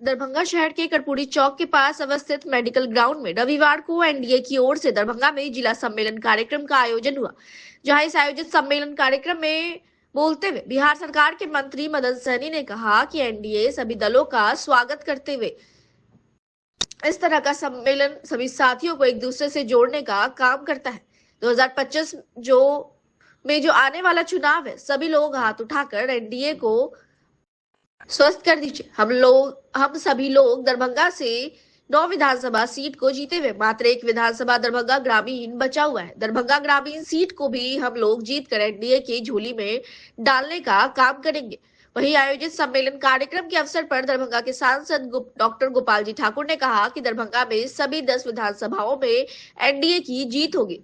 दरभंगा शहर के कर्पूरी चौक के पास अवस्थित मेडिकल ग्राउंड में रविवार को एनडीए की ओर से दरभंगा में जिला सम्मेलन कार्यक्रम का आयोजन हुआ, जहां इस आयोजित सम्मेलन कार्यक्रम में बोलते हुए बिहार सरकार के मंत्री मदन सहनी ने कहा कि एनडीए सभी दलों का स्वागत करते हुए इस तरह का सम्मेलन सभी साथियों को एक दूसरे से जोड़ने का काम करता है। 2025 में जो आने वाला चुनाव है, सभी लोग हाथ उठाकर एनडीए को स्वस्थ कर दीजिए। हम सभी लोग दरभंगा से 9 विधानसभा सीट को जीते हुए मात्र एक विधानसभा दरभंगा ग्रामीण बचा हुआ है। दरभंगा ग्रामीण सीट को भी हम लोग जीतकर एनडीए की झोली में डालने का काम करेंगे। वहीं आयोजित सम्मेलन कार्यक्रम के अवसर पर दरभंगा के सांसद डॉक्टर गोपाल जी ठाकुर ने कहा कि दरभंगा में सभी 10 विधानसभाओं में एनडीए की जीत होगी।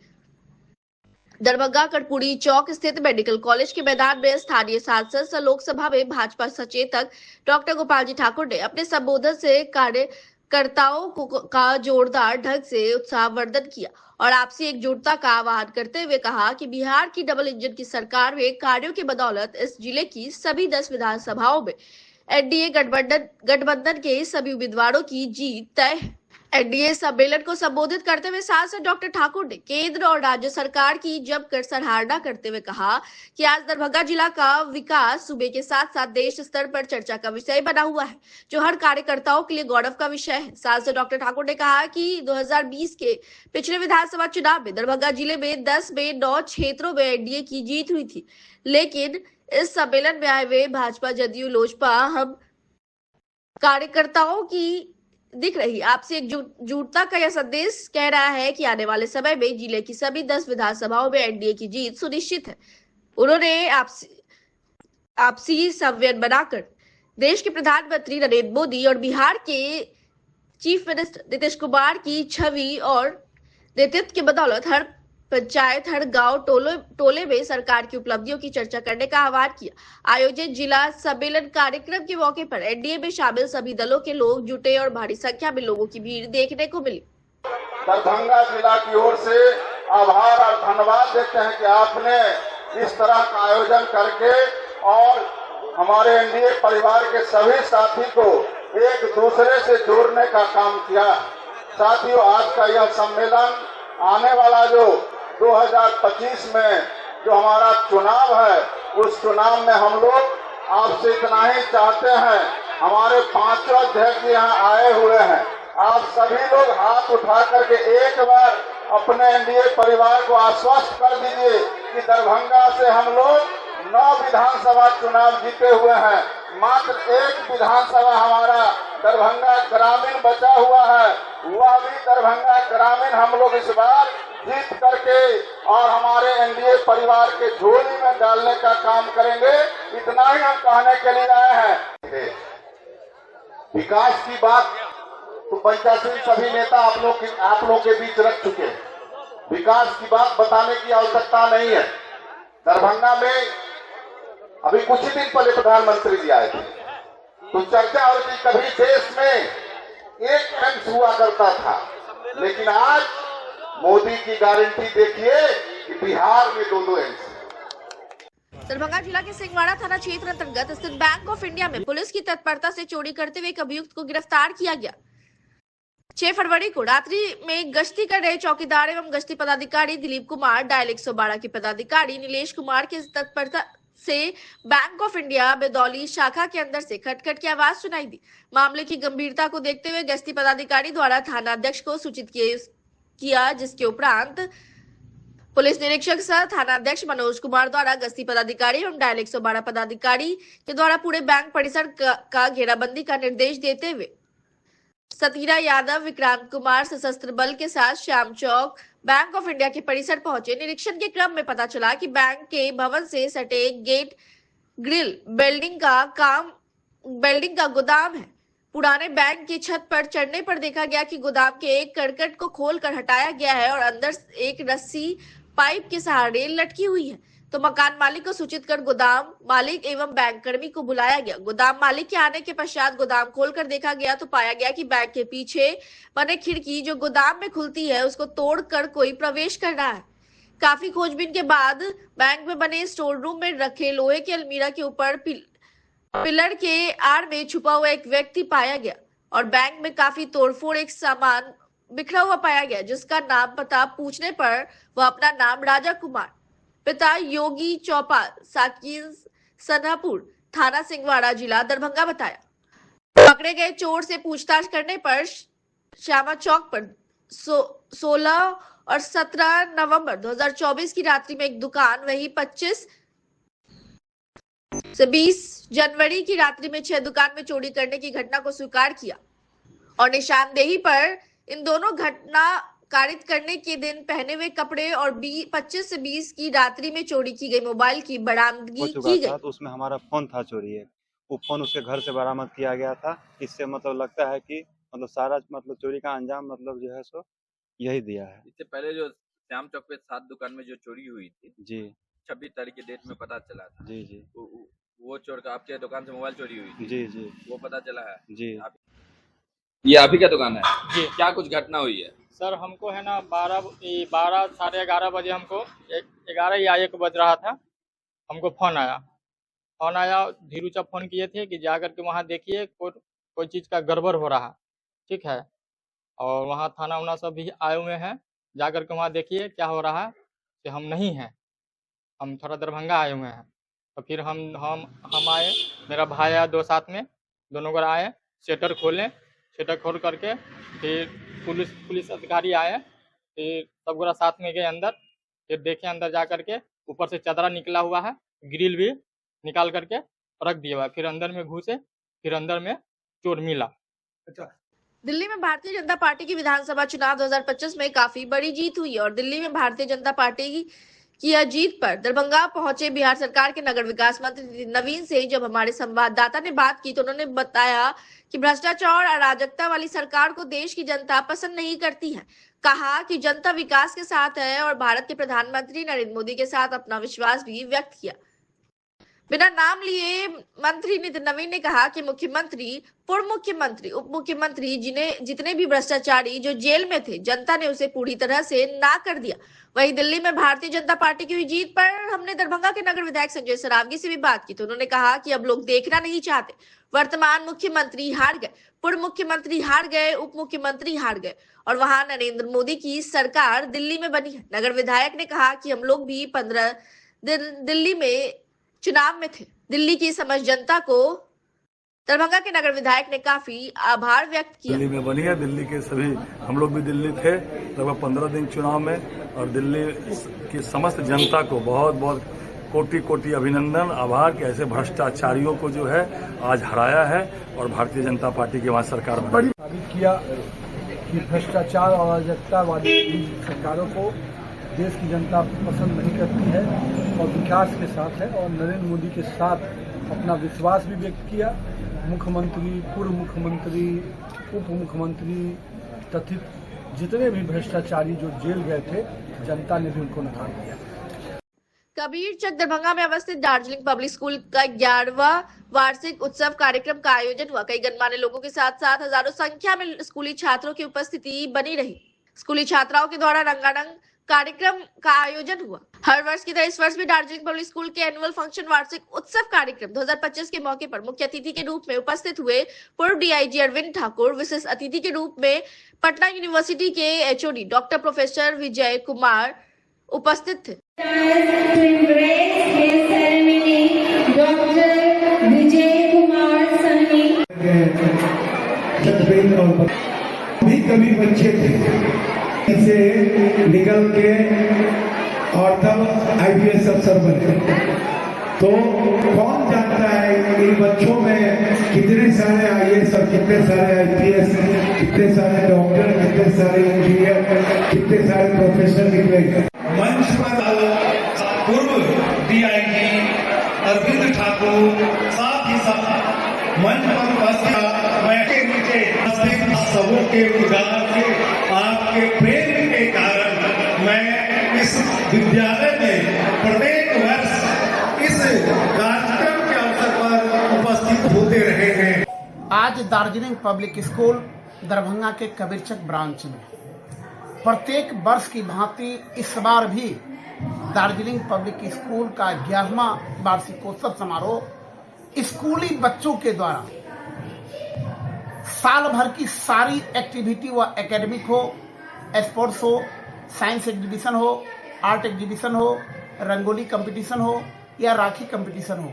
दरभंगा कर्पूरी चौक स्थित मेडिकल कॉलेज के मैदान में स्थानीय सांसद लोकसभा में भाजपा सचेतक डॉक्टर गोपाल जी ठाकुर ने अपने संबोधन से कार्यकर्ताओं का जोरदार ढंग से उत्साहवर्धन किया और आपसी एकजुटता का आह्वान करते हुए कहा कि बिहार की डबल इंजन की सरकार में कार्यों की बदौलत इस जिले की सभी 10 विधानसभाओं में एनडीए गठबंधन के सभी उम्मीदवारों की जीत तय है। एनडीए सम्मेलन को संबोधित करते हुए सांसद डॉक्टर ठाकुर ने केंद्र और राज्य सरकार की जमकर सराहना करते हुए कहा कि आज दरभंगा जिला का विकास सूबे के साथ साथ देश स्तर पर चर्चा का विषय बना हुआ है, जो हर कार्यकर्ताओं के लिए गौरव का विषय है। सांसद डॉक्टर ठाकुर ने कहा कि 2020 के पिछले विधानसभा चुनाव में दरभंगा जिले में 10 में 9 क्षेत्रों में एनडीए की जीत हुई थी, लेकिन इस सम्मेलन में आए हुए भाजपा, जदयू, लोजपा हम कार्यकर्ताओं की दिख रही आपसी एकजुटता का यह संदेश कह रहा है कि आने वाले समय में जिले की सभी 10 विधानसभाओं में एनडीए की जीत सुनिश्चित है। उन्होंने आपसी संयम बनाकर देश के प्रधानमंत्री नरेंद्र मोदी और बिहार के चीफ मिनिस्टर नीतीश कुमार की छवि और नेतृत्व की बदौलत हर पंचायत, हर गांव, टोले में सरकार की उपलब्धियों की चर्चा करने का आह्वान किया। आयोजित जिला सम्मेलन कार्यक्रम के मौके पर एनडीए में शामिल सभी दलों के लोग जुटे और भारी संख्या में लोगों की भीड़ देखने को मिली। दरभंगा जिला की ओर से आभार और धन्यवाद देते हैं कि आपने इस तरह का आयोजन करके और हमारे एनडीए परिवार के सभी साथी को एक दूसरे से जोड़ने का काम किया। साथियों, आज का यह सम्मेलन आने वाला जो 2025 में जो हमारा चुनाव है, उस चुनाव में हम लोग आपसे इतना ही चाहते हैं। हमारे 5 अध्यक्ष यहाँ आए हुए हैं, आप सभी लोग हाथ उठा करके एक बार अपने एनडीए परिवार को आश्वस्त कर दीजिए कि दरभंगा से हम लोग 9 विधानसभा चुनाव जीते हुए हैं, मात्र एक विधानसभा हमारा दरभंगा ग्रामीण बचा हुआ है, वह भी दरभंगा ग्रामीण हम लोग इस बार जीत करके और हमारे एनडीए परिवार के झोली में डालने का काम करेंगे। इतना ही हम कहने के लिए आए हैं। विकास की बात तो पंचायत सभी नेता आप लोग के बीच रख चुके हैं, विकास की बात बताने की आवश्यकता नहीं है। दरभंगा में अभी कुछ ही दिन पहले प्रधानमंत्री जी आए थे, तो चर्चा हो रही, कभी देश में एक एम्स हुआ करता था, लेकिन आज मोदी की गारंटी देखिए कि बिहार में 2 एम्स। दरभंगा जिला के सिंहवाड़ा थाना क्षेत्र अंतर्गत स्थित बैंक ऑफ इंडिया में पुलिस की तत्परता से चोरी करते हुए एक अभियुक्त को गिरफ्तार किया गया। 6 फरवरी को रात्रि में गश्ती कर रहे चौकीदार एवं गश्ती पदाधिकारी दिलीप कुमार, डायल 112 के पदाधिकारी नीलेश कुमार की तत्परता से बैंक ऑफ इंडिया बेदौली शाखा के अंदर से खटखट की आवाज सुनाई दी। मामले की गंभीरता को देखते हुए गश्ती पदाधिकारी द्वारा थाना अध्यक्ष को सूचित किया, जिसके उपरांत पुलिस निरीक्षक सह थाना अध्यक्ष मनोज कुमार द्वारा गश्ती पदाधिकारी एवं डायल 112 पदाधिकारी के द्वारा पूरे बैंक परिसर का घेराबंदी का निर्देश देते हुए सतीरा यादव, विक्रांत कुमार सशस्त्र बल के साथ श्याम चौक बैंक ऑफ इंडिया के परिसर पहुंचे। निरीक्षण के क्रम में पता चला कि बैंक के भवन से सटे गेट, ग्रिल, बिल्डिंग का गोदाम है। पुराने बैंक की छत पर चढ़ने पर देखा गया कि गोदाम के एक करकट को खोलकर हटाया गया है और अंदर एक रस्सी पाइप के सहारे लटकी हुई है। तो मकान मालिक को सूचित कर गोदाम मालिक एवं बैंक कर्मी को बुलाया गया। गोदाम मालिक के आने के पश्चात गोदाम खोलकर देखा गया तो पाया गया कि बैंक के पीछे बने खिड़की जो गोदाम में खुलती है, उसको तोड़कर कोई प्रवेश कर रहा है। काफी खोजबीन के बाद बैंक में बने स्टोर रूम में रखे लोहे के अलमीरा के ऊपर पिलर के आड़ में छुपा हुआ एक व्यक्ति पाया गया। और बैंक में काफी तोड़फोड़, एक सामान बिखरा हुआ पाया गया, जिसका नाम पता पूछने पर वह अपना नाम राजा कुमार, पिता योगी चौपाल, साकिन सन्हापुर, थाना सिंहवाड़ा, जिला दरभंगा बताया। पकड़े गए चोर से पूछताछ करने पर श्यामा चौक पर 16 और 17 नवंबर 2024 की रात्रि में एक दुकान, वही 25 से 20 जनवरी की रात्रि में 6 दुकान में चोरी करने की घटना को स्वीकार किया और निशानदेही पर इन दोनों घटना कारित करने के दिन पहने हुए कपड़े और 25 से 20 की रात्रि में चोरी की गई मोबाइल की बरामदगी की गई। तो उसमें हमारा फोन था चोरी है, वो फोन उसके घर से बरामद किया गया था। इससे मतलब लगता है कि मतलब सारा मतलब चोरी का अंजाम मतलब जो है सो यही दिया है। इससे पहले जो श्याम चौक पे 7 दुकान में जो चोरी हुई थी जी 26 तारीख की डेट में पता चला था। जी जी वो चोर का आपके दुकान से मोबाइल चोरी हुई थी। जी जी वो पता चला है जी। ये आप ही का दुकान है जी। क्या कुछ घटना हुई है? सर हमको है ना 12 साढ़े 11 बजे हमको 11 या 1 बज रहा था, हमको फोन आया। धीरू चा फोन किए थे कि जाकर के वहाँ देखिए कोई चीज़ का गड़बड़ हो रहा, ठीक है। और वहाँ थाना उना सब भी आए हुए हैं, जाकर के वहाँ देखिए क्या हो रहा है। कि हम नहीं हैं, हम थोड़ा दरभंगा आए हुए हैं। तो फिर हम आए, मेरा भाई आया 2 साथ में, दोनों घर आए, शटर खोल करके फिर पुलिस अधिकारी आए, फिर सब गोरा साथ में गए अंदर। फिर देखे अंदर जा करके ऊपर से चादरा निकला हुआ है, ग्रिल भी निकाल करके रख दिया हुआ है। फिर अंदर में घुसे, फिर अंदर में चोर मिला। दिल्ली में भारतीय जनता पार्टी की विधानसभा चुनाव 2025 में काफी बड़ी जीत हुई और दिल्ली में भारतीय जनता पार्टी की यह जीत पर दरभंगा पहुंचे बिहार सरकार के नगर विकास मंत्री नवीन से जब हमारे संवाददाता ने बात की तो उन्होंने बताया कि भ्रष्टाचार और अराजकता वाली सरकार को देश की जनता पसंद नहीं करती है। कहा कि जनता विकास के साथ है और भारत के प्रधानमंत्री नरेंद्र मोदी के साथ अपना विश्वास भी व्यक्त किया। बिना नाम लिए मंत्री नितिन नवीन ने कहा कि मुख्यमंत्री, पूर्व मुख्यमंत्री, उप मुख्यमंत्री, जितने भी भ्रष्टाचारी जो जेल में थे, जनता ने उसे पूरी तरह से ना कर दिया। वहीं दिल्ली में भारतीय जनता पार्टी की हुई जीत पर हमने दरभंगा के नगर विधायक संजय सरावगी से भी बात की तो उन्होंने कहा कि अब लोग देखना नहीं चाहते। वर्तमान मुख्यमंत्री हार गए, पूर्व मुख्यमंत्री हार गए, उप मुख्यमंत्री हार गए और वहां नरेंद्र मोदी की सरकार दिल्ली में बनी है। नगर विधायक ने कहा कि हम लोग भी 15 दिन दिल्ली में चुनाव में थे। दिल्ली की समझ जनता को दरभंगा के नगर विधायक ने काफी आभार व्यक्त किया। दिल्ली में बनी है, दिल्ली के सभी हम लोग भी दिल्ली थे लगभग 15 दिन चुनाव में और दिल्ली की समस्त जनता को बहुत बहुत कोटि कोटि अभिनंदन, आभार कि ऐसे भ्रष्टाचारियों को जो है आज हराया है और भारतीय जनता पार्टी की वहाँ सरकार बड़ी साबित किया कि भ्रष्टाचार और अराजकता वाली सरकारों को देश की जनता पसंद नहीं करती है और विकास के साथ है और नरेंद्र मोदी के साथ अपना विश्वास भी व्यक्त किया। मुख्यमंत्री, पूर्व मुख्यमंत्री, उप मुख्यमंत्री तथा जितने भी भ्रष्टाचारी जो जेल गए थे, जनता ने भी उनको नकार दिया। कबीरचक दरभंगा में अवस्थित दार्जिलिंग पब्लिक स्कूल का 11वां वार्षिक उत्सव कार्यक्रम का आयोजन हुआ। कई गणमान्य लोगों के साथ साथ हजारों संख्या में स्कूली छात्रों की उपस्थिति बनी रही। स्कूली छात्राओं के द्वारा रंगारंग कार्यक्रम का आयोजन हुआ। हर वर्ष की तरह इस वर्ष भी दार्जिलिंग पब्लिक स्कूल के एनुअल फंक्शन वार्षिक उत्सव कार्यक्रम 2025 के मौके पर मुख्य अतिथि के रूप में उपस्थित हुए पूर्व डीआईजी अरविंद ठाकुर, विशेष अतिथि के रूप में पटना यूनिवर्सिटी के HOD doctor professor Vijay Kumar उपस्थित थे। कभी बच्चे थे से निकल के और तब आईपीएस अफसर बने, तो कौन जानता है इन बच्चों में कितने सारे आईएएस और कितने सारे आईपीएस, कितने सारे डॉक्टर, कितने सारे इंजीनियर, कितने सारे प्रोफेसर निकलेंगे। मंच पर पूर्व डीआईजी अरविंद ठाकुर साथ ही साथ मंच पर उपस्थित मैं के नीचे सबों के उद्गार के आपके प्रेम के कारण मैं इस विद्यालय में प्रत्येक वर्ष इस कार्यक्रम के अवसर पर उपस्थित होते रहे हैं। आज दार्जिलिंग पब्लिक स्कूल दरभंगा के कबीरचक ब्रांच में प्रत्येक वर्ष की भांति इस बार भी दार्जिलिंग पब्लिक स्कूल का 11वां वार्षिकोत्सव समारोह स्कूली बच्चों के द्वारा साल भर की सारी एक्टिविटी, वह एकेडमिक हो, स्पोर्ट्स हो, साइंस एग्जीबिशन हो, आर्ट एग्जीबिशन हो, रंगोली कंपटीशन हो या राखी कंपटीशन हो,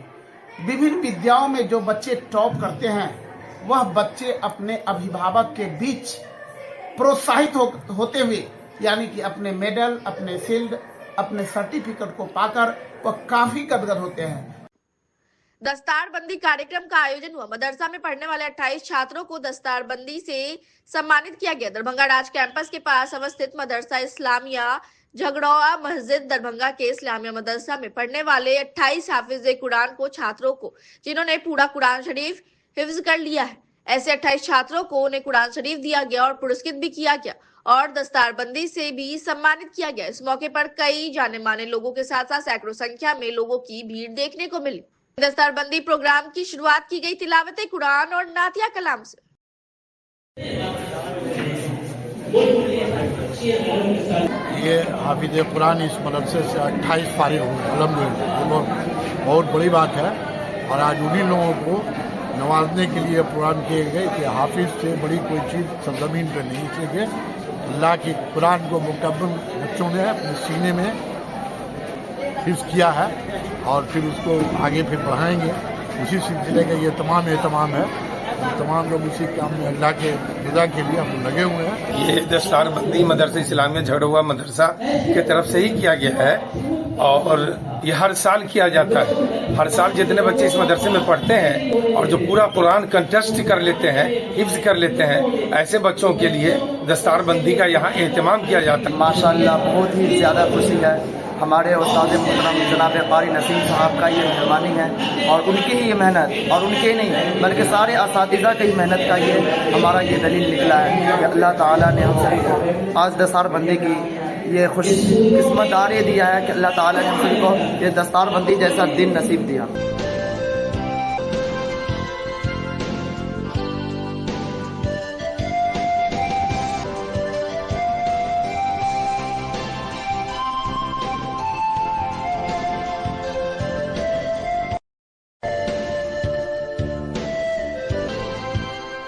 विभिन्न विद्याओं में जो बच्चे टॉप करते हैं वह बच्चे अपने अभिभावक के बीच प्रोत्साहित होते हुए, यानी कि अपने मेडल, अपने शील्ड, अपने सर्टिफिकेट को पाकर वह काफी गदगद होते हैं। दस्तारबंदी कार्यक्रम का आयोजन हुआ। मदरसा में पढ़ने वाले 28 छात्रों को दस्तारबंदी से सम्मानित किया गया। दरभंगा राज कैंपस के पास अवस्थित मदरसा इस्लामिया झगड़ौआ मस्जिद दरभंगा के इस्लामिया मदरसा में पढ़ने वाले 28 हाफिज कुरान को छात्रों को, जिन्होंने पूरा कुरान शरीफ हिफ्ज कर लिया है, ऐसे 28 छात्रों को उन्हें कुरान शरीफ दिया गया और पुरस्कृत भी किया गया और दस्तारबंदी से भी सम्मानित किया गया। इस मौके पर कई जाने माने लोगों के साथ साथ सैकड़ों संख्या में लोगों की भीड़ देखने को मिली। दस्तारबंदी प्रोग्राम की शुरुआत की गई तिलावत कुरान और नातिया कलाम से। ये हाफिज कुरान इस मदरसे से 28 फारिग हुए, अल्हम्दुलिल्लाह, ये बहुत बड़ी बात है। और आज उन्हीं लोगों को नवाजने के लिए प्रोग्राम किए गए कि हाफिज से बड़ी कोई चीज़ सरजमीन पर नहीं चाहिए। अल्लाह की कुरान को मुकम्मल बच्चों ने अपने सीने में हिफ्ज़ किया है और फिर उसको आगे फिर बढ़ाएंगे। उसी सिलसिले का ये तमाम एहतमाम है। तमाम लोग उसी काम में अल्लाह के रज़ा के लिए हम लगे हुए हैं। ये दस्तारबंदी मदरसा इस्लामिया झगड़ौआ मदरसा की तरफ से ही किया गया है और ये हर साल किया जाता है। हर साल जितने बच्चे इस मदरसे में पढ़ते हैं और जो पूरा कुरान कंटेस्ट कर लेते हैं, हिफ्ज़ कर लेते हैं, ऐसे बच्चों के लिए दस्तारबंदी का यहाँ एहतमाम किया जाता है। माशाअल्लाह बहुत ही ज़्यादा खुशी है। हमारे उस्ताद मोहतरम जनाब क़ारी नसीम साहब का ये मेहरबानी है और उनकी ही ये मेहनत, और उनके ही नहीं बल्कि सारे असातिज़ा की मेहनत का ये हमारा ये दलील निकला है कि अल्लाह ताला ने हम सभी को आज दस्तारबंदी की ये खुशकिस्मत दिया है कि अल्लाह ताला ने हम सभी को ये दस्तारबंदी जैसा दिन नसीब दिया।